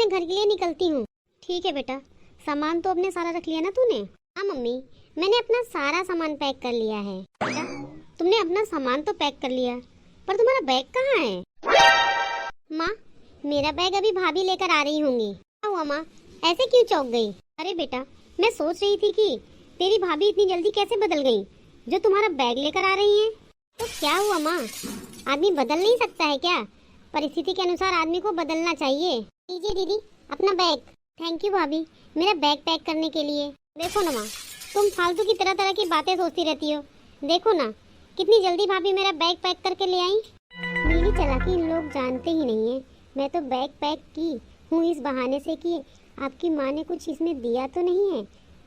अपने घर के लिए निकलती हूँ। ठीक है बेटा, सामान तो अपने सारा रख लिया ना तूने? हाँ मम्मी, मैंने अपना सारा सामान पैक कर लिया है। बेटा, तुमने अपना सामान तो पैक कर लिया, पर तुम्हारा बैग कहाँ है? माँ, मेरा बैग अभी भाभी लेकर आ रही होंगी। क्या हुआ माँ, ऐसे क्यों चौंक गई? अरे बेटा, मैं सोच रही थी कि तेरी भाभी इतनी जल्दी कैसे बदल गई जो तुम्हारा बैग लेकर आ रही हैं। तो क्या हुआ माँ, आदमी बदल नहीं सकता है क्या? परिस्थिति के अनुसार आदमी को बदलना चाहिए। लीजिए दीदी अपना बैग। थैंक यू भाभी, मेरा बैग पैक करने के लिए। देखो ना माँ, तुम फालतू की तरह तरह की बातें सोचती रहती हो। देखो ना कितनी जल्दी भाभी मेरा बैग पैक करके ले आई। मेरी चालाकी इन लोग जानते ही नहीं है। मैं तो बैग पैक की हूँ इस बहाने से कि आपकी माँ ने कुछ इसमें दिया तो नहीं है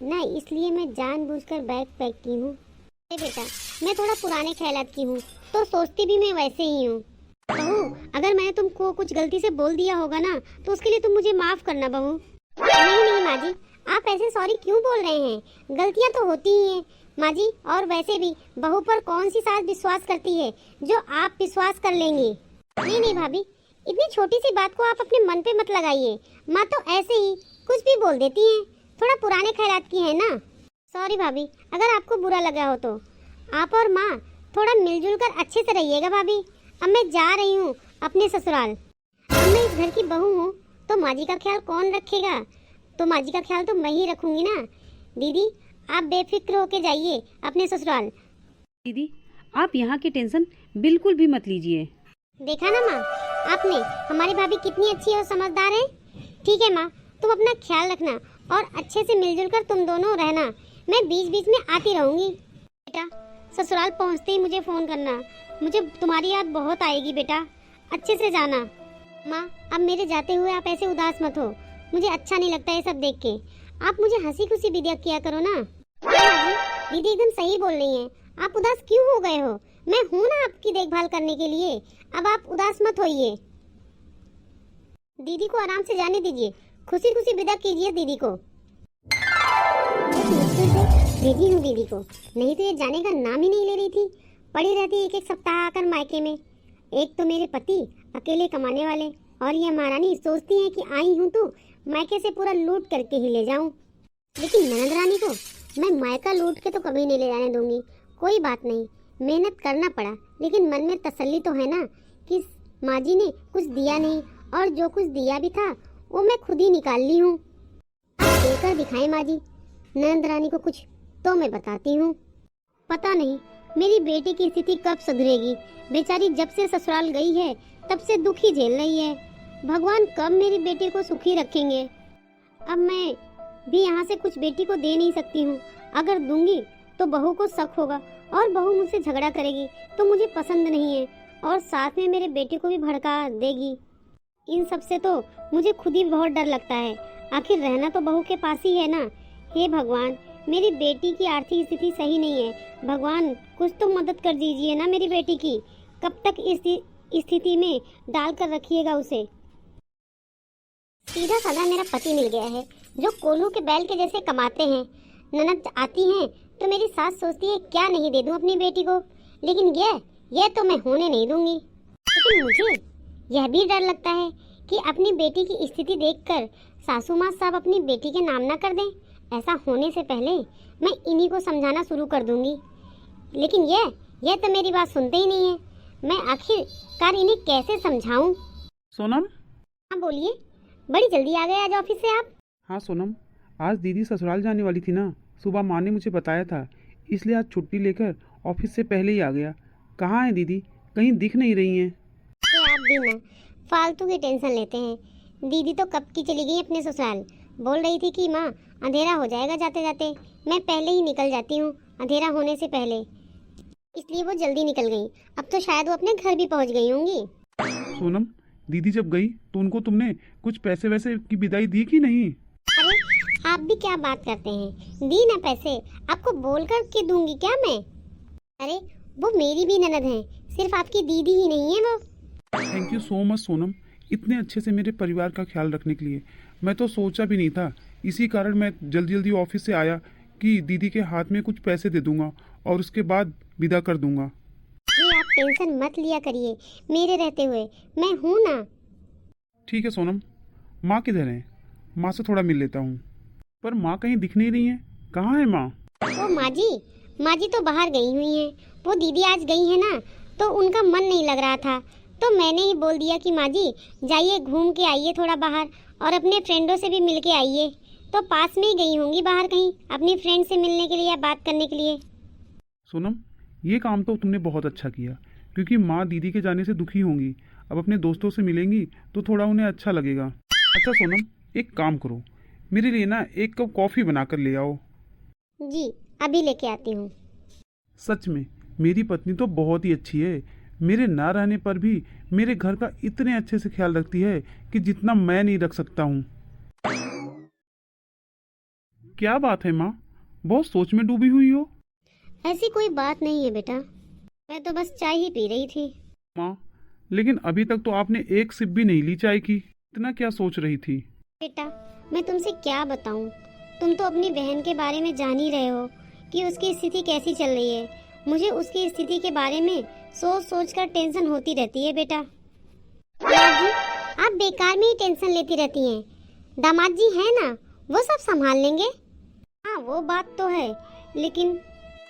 ना, इसलिए मैं जानबूझकर बैग पैक की हूँ। अरे बेटा, मैं थोड़ा पुराने ख्यालात की हूँ तो सोचती भी मैं वैसे ही हूँ। बहू, अगर मैंने तुमको कुछ गलती से बोल दिया होगा ना तो उसके लिए तुम मुझे माफ करना बहू। नहीं नहीं माँ जी, आप ऐसे सॉरी क्यों बोल रहे हैं? गलतियाँ तो होती ही हैं माँ जी, और वैसे भी बहू पर कौन सी सास विश्वास करती है जो आप विश्वास कर लेंगी? नहीं नहीं भाभी, इतनी छोटी सी बात को आप अपने मन पे मत लगाइए। माँ तो ऐसे ही कुछ भी बोल देती हैं, थोड़ा पुराने ख्यालात की है ना। सॉरी भाभी, अगर आपको बुरा लगा हो तो। आप और माँ थोड़ा मिलजुल कर अच्छे से रहिएगा भाभी। अब मैं जा रही हूँ अपने ससुराल। अब मैं इस घर की बहू हूँ तो माँ जी का ख्याल कौन रखेगा? तो माँ जी का ख्याल तो मैं ही रखूंगी ना। दीदी आप बेफिक्र होके जाइए अपने ससुराल। दीदी आप यहाँ की टेंशन बिल्कुल भी मत लीजिए। देखा ना माँ, आपने हमारी भाभी कितनी अच्छी और समझदार है। ठीक है माँ, तुम अपना ख्याल रखना और अच्छे से मिलजुल कर तुम दोनों रहना। मैं बीच बीच में आती रहूंगी। बेटा, ससुराल पहुँचते ही मुझे फ़ोन करना, मुझे तुम्हारी याद बहुत आएगी बेटा। अच्छे से जाना। माँ, अब मेरे जाते हुए आप ऐसे उदास मत हो, मुझे अच्छा नहीं लगता है सब देख के। आप मुझे हंसी खुशी विदा किया करो ना। हाँ जी, दीदी एकदम सही बोल रही हैं। आप उदास क्यों हो गए हो? मैं हूँ ना आपकी देखभाल करने के लिए। अब आप उदास मत होइए। दीदी को आराम से जाने दीजिए, खुशी खुशी विदा कीजिए दीदी को। मुश्किल से भेजी हूँ दीदी को, नहीं तो ये जाने का नाम ही नहीं ले रही थी। पड़ी रहती एक एक सप्ताह आकर मायके में। एक तो मेरे पति अकेले कमाने वाले, और ये महारानी सोचती है कि आई हूँ तो मायके से पूरा लूट करके ही ले जाऊँ। लेकिन ननद रानी को मैं मायका लूट के तो कभी नहीं ले जाने दूंगी। कोई बात नहीं, मेहनत करना पड़ा, लेकिन मन में तसल्ली तो है ना कि माँ जी ने कुछ दिया नहीं, और जो कुछ दिया भी था वो मैं खुद ही निकाल ली हूँ। अब देकर दिखाए माँ जी ननद रानी को कुछ, तो मैं बताती हूँ। पता नहीं मेरी बेटी की स्थिति कब सुधरेगी। बेचारी जब से ससुराल गई है तब से दुख ही झेल रही है। भगवान कब मेरी बेटी को सुखी रखेंगे। अब मैं भी यहाँ से कुछ बेटी को दे नहीं सकती हूँ। अगर दूंगी तो बहू को शक होगा, और बहू मुझसे झगड़ा करेगी तो मुझे पसंद नहीं है, और साथ में मेरे बेटे को भी भड़का देगी। इन सब से तो मुझे खुद ही बहुत डर लगता है। आखिर रहना तो बहू के पास ही है ना। हे भगवान, मेरी बेटी की आर्थिक स्थिति सही नहीं है। भगवान कुछ तो मदद कर दीजिए ना मेरी बेटी की। कब तक इस स्थिति में डाल कर रखिएगा उसे। सीधा साधा मेरा पति मिल गया है जो कोल्हू के बैल के जैसे कमाते हैं। ननद आती हैं तो मेरी सास सोचती है क्या नहीं दे दूं अपनी बेटी को, लेकिन यह तो मैं होने नहीं दूंगी। लेकिन मुझे यह भी डर लगता है कि अपनी बेटी की स्थिति देखकर सासू माँ साहब अपनी बेटी के नाम ना कर दें। ऐसा होने से पहले मैं इन्हीं को समझाना शुरू कर दूंगी। लेकिन यह तो मेरी बात सुनते ही नहीं है। मैं आखिरकार इन्हें कैसे समझाऊं? सोनम। हाँ बोलिए, बड़ी जल्दी आ गए आज ऑफिस से आप। हाँ सोनम, आज दीदी ससुराल जाने वाली थी ना, सुबह माँ ने मुझे बताया था, इसलिए आज छुट्टी लेकर ऑफिस से पहले ही आ गया। कहाँ है दीदी? कहीं दिख नहीं रही हैं। आप भी ना फालतू की टेंशन लेते हैं। दीदी तो कब की चली गई अपने ससुराल। बोल रही थी कि माँ अंधेरा हो जाएगा जाते जाते, मैं पहले ही निकल जाती हूँ अंधेरा होने से पहले, इसलिए वो जल्दी निकल गई। अब तो शायद वो अपने घर भी पहुँच गई होंगी। सोनम, दीदी जब गई तो उनको तुमने कुछ पैसे वैसे की विदाई दी कि नहीं? अरे आप भी क्या बात करते हैं, दी ना पैसे। आपको बोल कर के दूंगी क्या मैं? अरे वो मेरी भी ननद है, सिर्फ आपकी दीदी ही नहीं है वो। Thank you so much Sonam, इतने अच्छे से मेरे परिवार का ख्याल रखने के लिए। मैं तो सोचा भी नहीं था, इसी कारण मैं जल्दी जल्दी ऑफिस से आया कि दीदी के हाथ में कुछ पैसे दे दूंगा और उसके बाद विदा कर दूंगा। ये आप टेंशन मत लिया करिए, मेरे रहते हुए मैं हूँ ना। ठीक है सोनम, माँ किधर है? माँ से थोड़ा मिल लेता हूँ। पर माँ कहीं दिख नहीं रही है। कहाँ है माँ? वो माँ जी तो बाहर गई हुई हैं। वो दीदी आज गई है ना, तो उनका मन नहीं लग रहा था, तो मैंने ही बोल दिया कि माँ जी जाइए घूम के आइए थोड़ा बाहर, और अपने फ्रेंडों से भी मिल के आइए। तो पास में ही गई होंगी बाहर कहीं अपनी फ्रेंड से मिलने के लिए या बात करने के लिए। सोनम, ये काम तो तुमने बहुत अच्छा किया, क्योंकि माँ दीदी के जाने से दुखी होंगी। अब अपने दोस्तों से मिलेंगी तो थोड़ा उन्हें अच्छा लगेगा। अच्छा सोनम, एक काम करो, मेरे लिए ना एक कप कॉफ़ी बना कर ले आओ। जी अभी लेके आती हूँ। सच में मेरी पत्नी तो बहुत ही अच्छी है। मेरे ना रहने पर भी मेरे घर का इतने अच्छे से ख्याल रखती है कि जितना मैं नहीं रख सकता हूँ। क्या बात है माँ, बहुत सोच में डूबी हुई हो। ऐसी कोई बात नहीं है बेटा, मैं तो बस चाय ही पी रही थी। माँ, लेकिन अभी तक तो आपने एक सिप भी नहीं ली चाय की। इतना क्या सोच रही थी? बेटा मैं तुमसे क्या बताऊं, तुम तो अपनी बहन के बारे में जान ही रहे हो कि उसकी स्थिति कैसी चल रही है। मुझे उसकी स्थिति के बारे में सोच सोच कर टेंशन होती रहती है बेटा। दामाद जी, आप बेकार में ही टेंशन लेती रहती हैं। दामाद जी हैं ना, वो सब संभाल लेंगे। हाँ वो बात तो है, लेकिन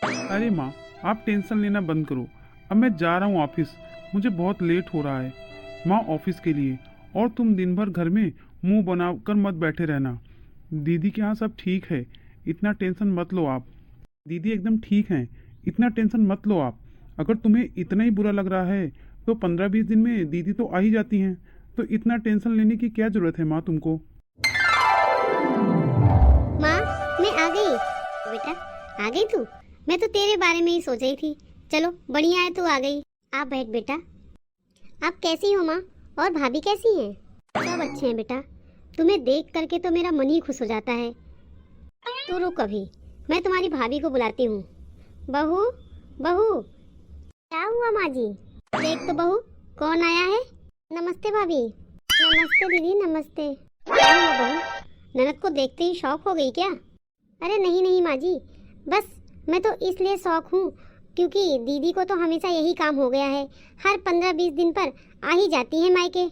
अरे माँ, आप टेंशन लेना बंद करो। अब मैं जा रहा हूँ ऑफिस, मुझे बहुत लेट हो रहा है माँ ऑफिस के लिए। और तुम दिन भर घर में मुंह बनाकर मत बैठे रहना। दीदी के यहाँ सब ठीक है, इतना टेंशन मत लो आप। दीदी एकदम ठीक हैं, इतना टेंशन मत लो आप। अगर तुम्हें इतना ही बुरा लग रहा है तो 15-20 दिन में दीदी तो आ ही जाती हैं, तो इतना टेंशन लेने की क्या जरूरत है माँ तुमको। माँ मैं आ गई। बेटा आ गई तू? मैं तो तेरे बारे में ही सोच रही थी। चलो बढ़िया है तू आ गई। आप बैठ बेटा। आप कैसी हो माँ, और भाभी कैसी हैं? सब अच्छे हैं बेटा, तुम्हें देख करके तो मेरा मन ही खुश हो जाता है। तू रुक अभी, मैं तुम्हारी भाभी को बुलाती हूँ। बहू बहू, क्या हुआ माँ जी? देख तो बहू कौन आया है। नमस्ते भाभी। नमस्ते दीदी नमस्ते। क्या हुआ बहू, ननद को देखते ही शौक हो गई क्या? अरे नहीं नहीं माँ जी, बस मैं तो इसलिए शौक हूँ क्योंकि दीदी को तो हमेशा यही काम हो गया है, हर 15-20 दिन पर आ ही जाती है मायके।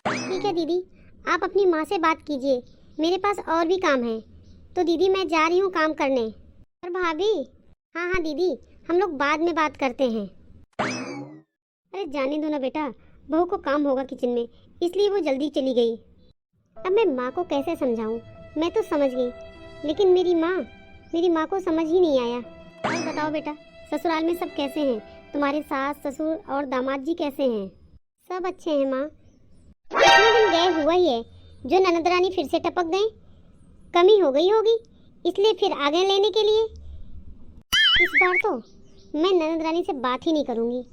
ठीक है दीदी, आप अपनी माँ से बात कीजिए, मेरे पास और भी काम है। तो दीदी मैं जा रही हूँ काम करने। और भाभी, हाँ हाँ दीदी, हम लोग बाद में बात करते हैं। अरे जाने दो ना बेटा, बहू को काम होगा किचन में, इसलिए वो जल्दी चली गई। अब मैं माँ को कैसे समझाऊँ, मैं तो समझ गई, लेकिन मेरी माँ को समझ ही नहीं आया। और बताओ बेटा, ससुराल में सब कैसे हैं? तुम्हारे सास ससुर और दामाद जी कैसे हैं? सब अच्छे हैं माँ। कितने दिन गए हुआ ही है, जो ननद रानी फिर से टपक गए, कमी हो गई होगी इसलिए फिर आ गए लेने के लिए। इस बार तो मैं ननद रानी से बात ही नहीं करूँगी।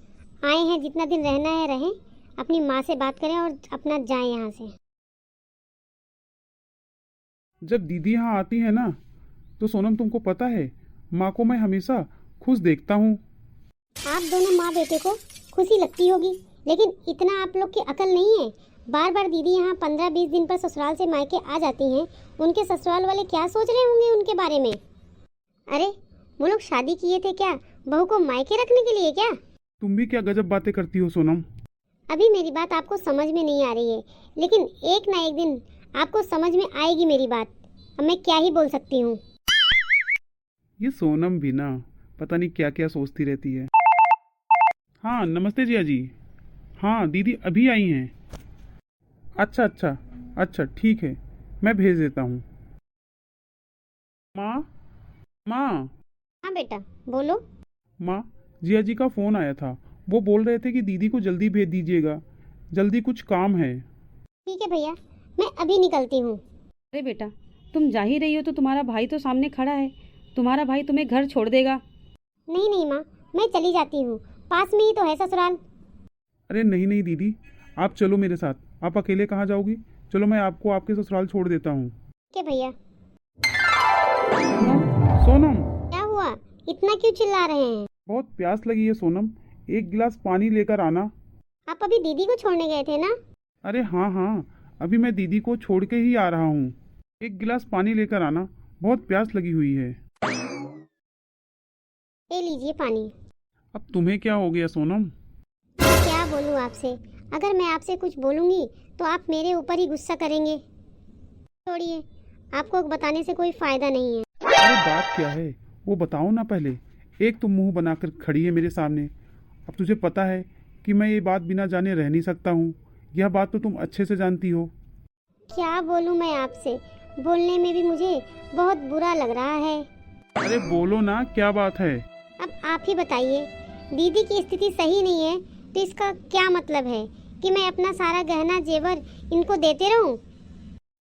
आए हैं जितना दिन रहना है रहें, अपनी माँ से बात करें और अपना जाएं यहाँ से। जब दीदी यहाँ आती है ना, तो सोनम तुमको पता है, माँ को मैं हमेशा खुश देखता हूँ। आप दोनों माँ बेटे को खुशी लगती होगी, लेकिन इतना आप लोग की अकल नहीं है। बार बार दीदी यहाँ 15-20 दिन पर ससुराल से मायके आ जाती हैं, उनके ससुराल वाले क्या सोच रहे होंगे उनके बारे में? अरे वो लोग शादी किए थे क्या बहू को मायके रखने के लिए क्या? तुम भी क्या गजब बातें करती हो सोनम। अभी मेरी बात आपको समझ में नहीं आ रही है, लेकिन एक ना एक दिन आपको समझ में आएगी मेरी बात। अब मैं क्या ही बोल सकती हूँ। ये सोनम भी ना पता नहीं क्या क्या सोचती रहती है। हाँ नमस्ते जिया जी। हाँ दीदी अभी आई हैं। अच्छा अच्छा अच्छा ठीक है, मैं भेज देता हूँ। माँ माँ हाँ बेटा बोलो। माँ, जिया जी का फ़ोन आया था, वो बोल रहे थे कि दीदी को जल्दी भेज दीजिएगा, जल्दी कुछ काम है। ठीक है भैया, मैं अभी निकलती हूँ। अरे बेटा, तुम जा ही रही हो तो तुम्हारा भाई तो सामने खड़ा है, तुम्हारा भाई तुम्हें घर छोड़ देगा। नहीं नहीं माँ, मैं चली जाती हूँ, पास में ही तो है ससुराल। अरे नहीं नहीं दीदी, आप चलो मेरे साथ। आप अकेले कहाँ जाओगी? चलो मैं आपको आपके ससुराल छोड़ देता हूँ। ठीक है भैया। सोनम, क्या हुआ, इतना क्यों चिल्ला रहे हैं? बहुत प्यास लगी है सोनम, एक गिलास पानी लेकर आना। आप अभी दीदी को छोड़ने गए थे ना? अरे हाँ हाँ, अभी मैं दीदी को छोड़ के ही आ रहा हूँ। एक गिलास पानी लेकर आना, बहुत प्यास लगी हुई है। ले लीजिए पानी। अब तुम्हें क्या हो गया सोनम? क्या बोलूँ आपसे, अगर मैं आपसे कुछ बोलूँगी तो आप मेरे ऊपर ही गुस्सा करेंगे। छोड़िए, आपको बताने से कोई फायदा नहीं है। अरे बात क्या है वो बताओ ना पहले। एक तो मुंह बनाकर खड़ी है मेरे सामने। अब तुझे पता है कि मैं ये बात बिना जाने रह नहीं सकता हूँ। यह बात तो तुम अच्छे से जानती हो। क्या बोलूं मैं आपसे, बोलने में भी मुझे बहुत बुरा लग रहा है। अरे बोलो ना, क्या बात है। अब आप ही बताइए, दीदी की स्थिति सही नहीं है तो इसका क्या मतलब है कि मैं अपना सारा गहना जेवर इनको देते रहूं?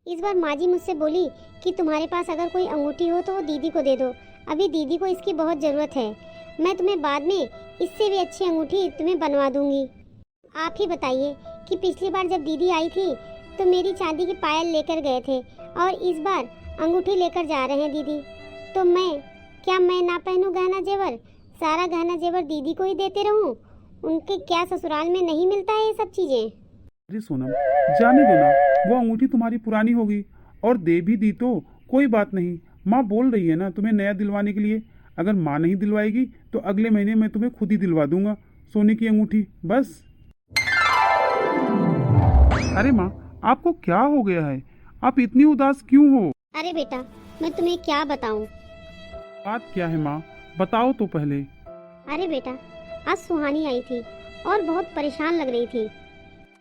इस बार माँ जी मुझसे बोली कि तुम्हारे पास अगर कोई अंगूठी हो तो वो दीदी को दे दो, अभी दीदी को इसकी बहुत ज़रूरत है। मैं तुम्हें बाद में इससे भी अच्छी अंगूठी तुम्हें बनवा दूंगी। आप ही बताइए कि पिछली बार जब दीदी आई थी तो मेरी चांदी की पायल लेकर गए थे और इस बार अंगूठी लेकर जा रहे हैं दीदी, तो मैं ना पहनूं गहना जेवर? सारा गहना जेवर दीदी को ही देते रहूं? उनके क्या ससुराल में नहीं मिलता है ये सब चीज़ें? अरे सोनम, जाने दो ना, वो अंगूठी तुम्हारी पुरानी होगी और दे भी दी तो कोई बात नहीं। माँ बोल रही है ना तुम्हें नया दिलवाने के लिए। अगर माँ नहीं दिलवाएगी तो अगले महीने मैं तुम्हें खुद ही दिलवा दूंगा सोने की अंगूठी, बस। अरे माँ, आपको क्या हो गया है? आप इतनी उदास क्यों हो? अरे बेटा, मैं तुम्हें क्या बताऊं। बात क्या है माँ, बताओ तो पहले। अरे बेटा, आज सुहानी आई थी और बहुत परेशान लग रही थी।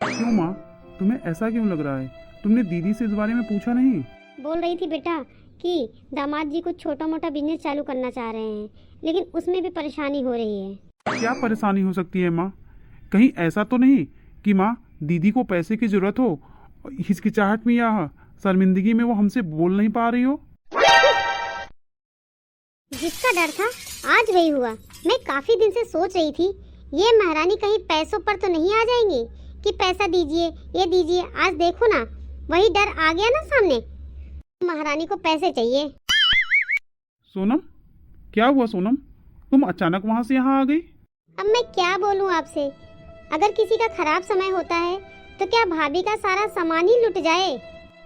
क्यों माँ, तुम्हें ऐसा क्यों लग रहा है? तुमने दीदी से इस बारे में पूछा नहीं? बोल रही थी बेटा कि दामाद जी कुछ छोटा मोटा बिजनेस चालू करना चाह रहे हैं, लेकिन उसमें भी परेशानी हो रही है। क्या परेशानी हो सकती है माँ? कहीं ऐसा तो नहीं कि माँ दीदी को पैसे की जरूरत हो, हिचकिचाहट में या शर्मिंदगी में वो हमसे बोल नहीं पा रही हो? जिसका डर था आज वही हुआ। मैं काफी दिन से सोच रही थी ये महारानी कहीं पैसों पर तो नहीं आ जाएंगी कि पैसा दीजिए, ये दीजिए। आज देखो ना, वही डर आ गया ना सामने। महारानी को पैसे चाहिए। सोनम, क्या हुआ सोनम? तुम अचानक वहाँ से यहाँ आ गई? अब मैं क्या बोलूं आपसे, अगर किसी का खराब समय होता है तो क्या भाभी का सारा सामान ही लुट जाए?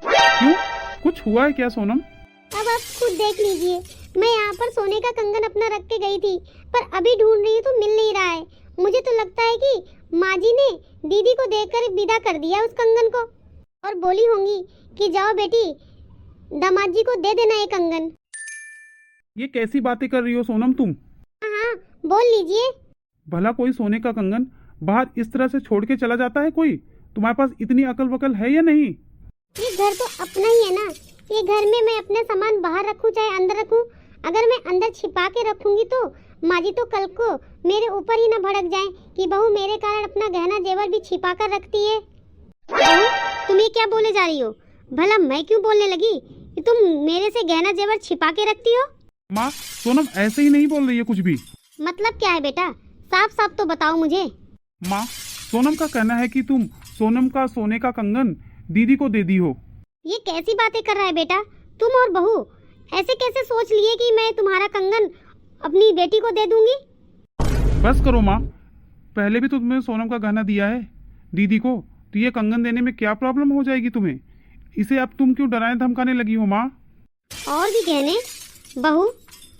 क्यों, कुछ हुआ है क्या सोनम? अब आप खुद देख लीजिए, मैं यहाँ पर सोने का कंगन अपना रख के गई थी, पर अभी ढूंढ रही हूँ तो मिल नहीं रहा है। मुझे तो लगता है कि माँ जी ने दीदी को देकर विदा कर दिया उस कंगन को, और बोली होंगी कि जाओ बेटी, दामाद जी को दे देना ये कंगन। ये कैसी बातें कर रही हो सोनम तुम? हाँ, बोल लीजिए। भला कोई सोने का कंगन बाहर इस तरह से छोड़ के चला जाता है कोई? तुम्हारे पास इतनी अकल वकल है या नहीं? ये घर तो अपना ही है ना। ये घर में मैं अपना सामान बाहर रखूं चाहे अंदर रखूं, अगर मैं अंदर छिपा के रखूंगी तो माँ जी तो कल को मेरे ऊपर ही ना भड़क जाए कि बहू मेरे कारण अपना गहना जेवर भी छिपा कर रखती है। बहू, तुम ये क्या बोले जा रही हो? भला मैं क्यों बोलने लगी कि तुम मेरे से गहना जेवर छिपा के रखती हो? माँ, सोनम ऐसे ही नहीं बोल रही है कुछ भी। मतलब क्या है बेटा, साफ साफ तो बताओ मुझे। माँ, सोनम का कहना है कि तुम सोनम का सोने का कंगन दीदी को दे दी हो। ये कैसी बातें कर रहा है बेटा? तुम और बहू ऐसे कैसे सोच लिए कि मैं तुम्हारा कंगन अपनी बेटी को दे दूंगी? बस करो माँ, पहले भी तो तुमने सोनम का गहना दिया है दीदी को, तो ये कंगन देने में क्या प्रॉब्लम हो जाएगी तुम्हें? इसे अब तुम क्यों डराने धमकाने लगी हो माँ? और भी गहने? बहू,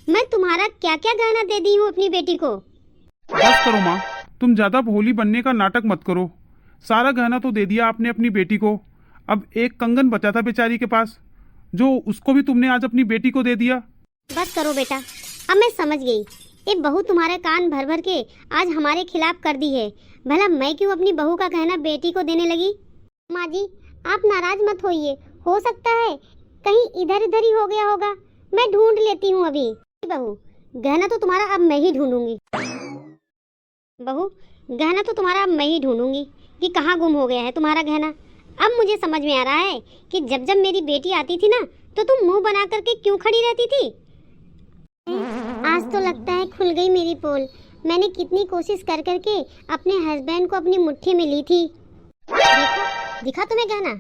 मैं तुम्हारा क्या क्या गहना दे दी हूँ अपनी बेटी को। बस करो माँ, तुम ज्यादा भोली बनने का नाटक मत करो। सारा गहना तो दे दिया आपने अपनी बेटी को, अब एक कंगन बचा था बेचारी के पास, जो उसको भी तुमने आज अपनी बेटी को दे दिया। बस करो बेटा, अब मैं समझ गई। ये बहू तुम्हारे कान भर भर के आज हमारे खिलाफ कर दी है। भला मैं क्यों अपनी बहू का गहना बेटी को देने लगी? माँ जी, आप नाराज मत होइए, हो सकता है कहीं इधर उधर ही हो गया होगा, मैं ढूंढ लेती हूँ अभी। बहू, गहना तो तुम्हारा अब मैं ही ढूंढूंगी। बहू, गहना तो तुम्हारा अब मैं ही ढूंढूंगी कि कहाँ गुम हो गया है तुम्हारा गहना। अब मुझे समझ में आ रहा है कि जब जब मेरी बेटी आती थी ना तो तुम मुंह बना करके क्यों खड़ी रहती थी। आज तो लगता है खुल गई मेरी पोल। मैंने कितनी कोशिश कर करके अपने हस्बैंड को अपनी मुट्ठी में ली थी। देखो, दिखा तुम्हें गहना?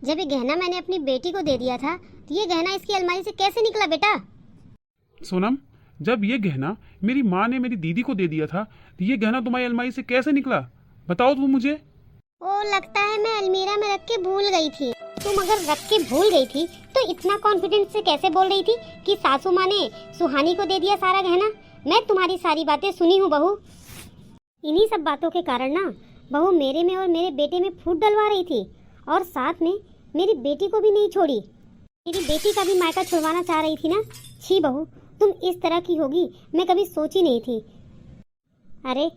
जब ये गहना मैंने अपनी बेटी को दे दिया था तो ये गहना इसकी अलमारी से कैसे निकला बेटा? सोनम, जब ये गहना मेरी माँ ने मेरी दीदी को दे दिया था तो ये गहना तुम्हारी अलमारी से कैसे निकला? बताओ तो मुझे। ओ, लगता है मैं अलमीरा में रख के भूल गई थी। तुम अगर रख के भूल गई थी तो इतना कॉन्फिडेंस से कैसे बोल रही थी कि सासू माँ ने सुहानी को दे दिया सारा गहना? मैं तुम्हारी सारी बातें सुनी हूँ बहू। इन्हीं सब बातों के कारण ना बहू मेरे में और मेरे बेटे में फूट डलवा रही थी, और साथ में मेरी बेटी को भी नहीं छोड़ी। मेरी बेटी का भी मायका छुड़वाना चाह रही थी ना। छी बहू, तुम इस तरह की होगी मैं कभी सोची नहीं थी। अरे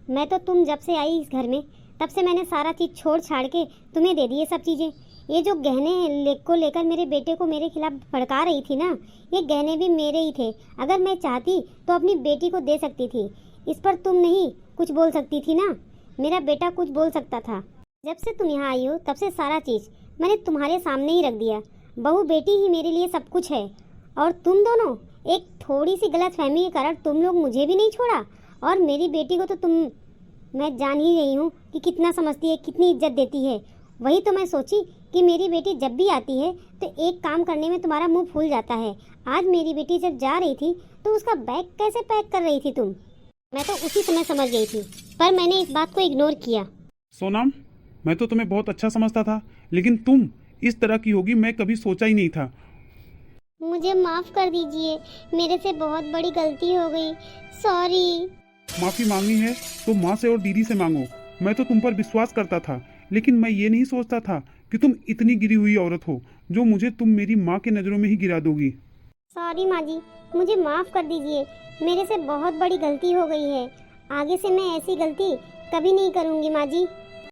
मैं तो तुम जब से आई इस घर में तब से मैंने सारा चीज़ छोड़ छाड़ के तुम्हें दे दी ये सब चीज़ें। ये जो गहने को लेकर मेरे बेटे को मेरे खिलाफ भड़का रही थी ना, ये गहने भी मेरे ही थे। अगर मैं चाहती तो अपनी बेटी को दे सकती थी, इस पर तुम नहीं कुछ बोल सकती थी ना। मेरा बेटा कुछ बोल सकता था। जब से तुम यहाँ आई हो तब से सारा चीज़ मैंने तुम्हारे सामने ही रख दिया। बहू बेटी ही मेरे लिए सब कुछ है। और तुम दोनों एक थोड़ी सी गलतफहमी के कारण तुम लोग मुझे भी नहीं छोड़ा, और मेरी बेटी को तो मैं जान ही रही हूँ कि कितना समझती है, कितनी इज्जत देती है। वही तो मैं सोची कि मेरी बेटी जब भी आती है तो एक काम करने में तुम्हारा मुंह फूल जाता है। आज मेरी बेटी जब जा रही थी तो उसका बैग कैसे पैक कर रही थी तुम? मैं तो उसी समय समझ गई थी, पर मैंने इस बात को इग्नोर किया। सोनम, मैं तो तुम्हें बहुत अच्छा समझता था, लेकिन तुम इस तरह की होगी मैं कभी सोचा ही नहीं था। मुझे माफ़ कर दीजिए, मेरे से बहुत बड़ी गलती हो गई। सॉरी। माफ़ी मांगनी है तो माँ से और दीदी से मांगो। मैं तो तुम पर विश्वास करता था, लेकिन मैं ये नहीं सोचता था कि तुम इतनी गिरी हुई औरत हो जो मुझे तुम मेरी माँ के नज़रों में ही गिरा दोगी। सॉरी माँ जी, मुझे माफ़ कर दीजिए, मेरे से बहुत बड़ी गलती हो गई है। आगे से मैं ऐसी गलती कभी नहीं करूँगी माँ जी।